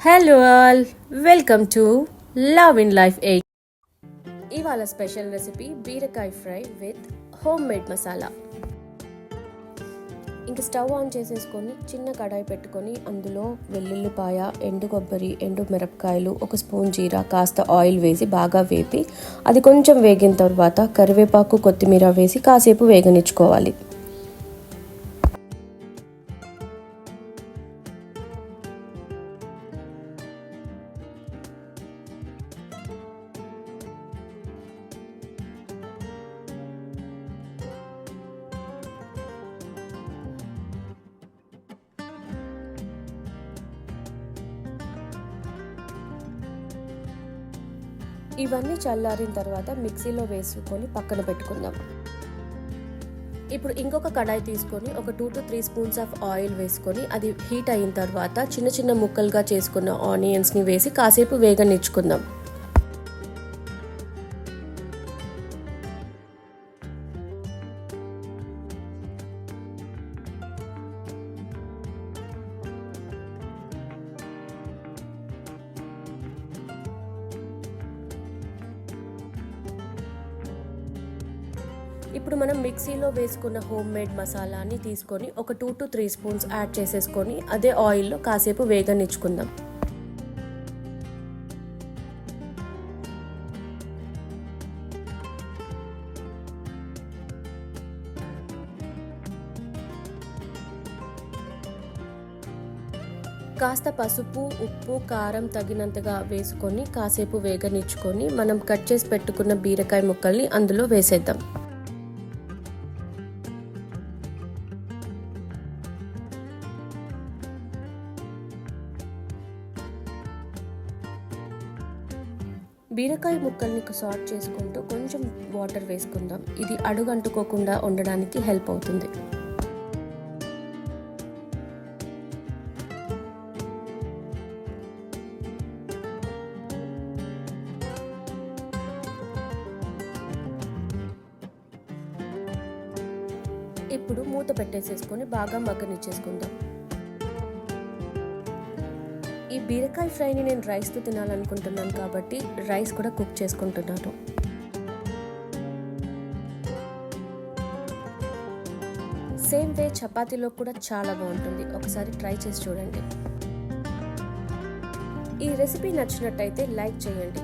Hello all, welcome to love in life 8. ఇవాళ special recipe బీరకాయ fry with home made masala. ఇంక stove on చేసేసుకొని చిన్న కడాయి పెట్టుకొని అందులో వెల్లుల్లిపాయ, ఎండు కొబ్బరి, ఎండు మిరపకాయలు, ఒక స్పూన్ జీరా, కాస్త ఆయిల్ వేసి బాగా వేపి అది కొంచెం వేగిన తర్వాత కరివేపాకు, కొత్తిమీర వేసి కాసేపు వేగనిచ్చుకోవాలి. ఇవన్నీ చల్లారిన తర్వాత మిక్సీలో వేసుకొని పక్కన పెట్టుకుందాం. ఇప్పుడు ఇంకొక కడాయి తీసుకొని ఒక 2 to 3 స్పూన్స్ ఆఫ్ ఆయిల్ వేసుకొని అది హీట్ అయిన తర్వాత చిన్న చిన్న ముక్కలుగా చేసుకున్న ఆనియన్స్ని వేసి కాసేపు వేగనిచ్చుకుందాం. ఇప్పుడు మనం మిక్సీలో వేసుకున్న హోమ్ మేడ్ మసాలాని తీసుకొని ఒక 2 to 3 స్పూన్స్ యాడ్ చేసేసుకొని అదే ఆయిల్లో కాసేపు వేగనిచ్చుకుందాం. కాస్త పసుపు, ఉప్పు, కారం తగినంతగా వేసుకొని కాసేపు వేగనిచ్చుకొని మనం కట్ చేసి పెట్టుకున్న బీరకాయ ముక్కల్ని అందులో వేసేద్దాం. బీరకాయ ముక్కల్ని సార్ట్ చేసుకుంటూ కొంచెం వాటర్ వేసుకుందాం. ఇది అడుగంటుకోకుండా ఉండడానికి హెల్ప్ అవుతుంది. ఇప్పుడు మూత పెట్టేసేసుకొని బాగా మగ్గనిచ్చేసుకుందాం. ఈ బీరకాయ ఫ్రైని నేను రైస్తో తినాలనుకుంటున్నాను కాబట్టి రైస్ కూడా కుక్ చేసుకుంటున్నాను. సేమ్ వే చపాతీలో కూడా చాలా బాగుంటుంది. ఒకసారి ట్రై చేసి చూడండి. ఈ రెసిపీ నచ్చినట్టయితే లైక్ చేయండి.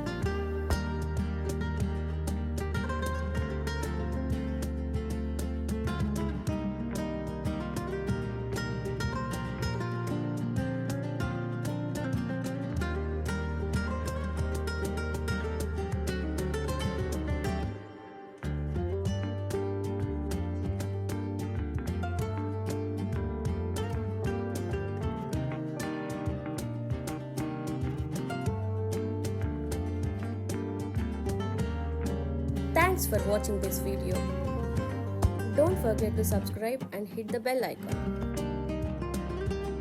Thanks for watching this video. Don't forget to subscribe and hit the bell icon.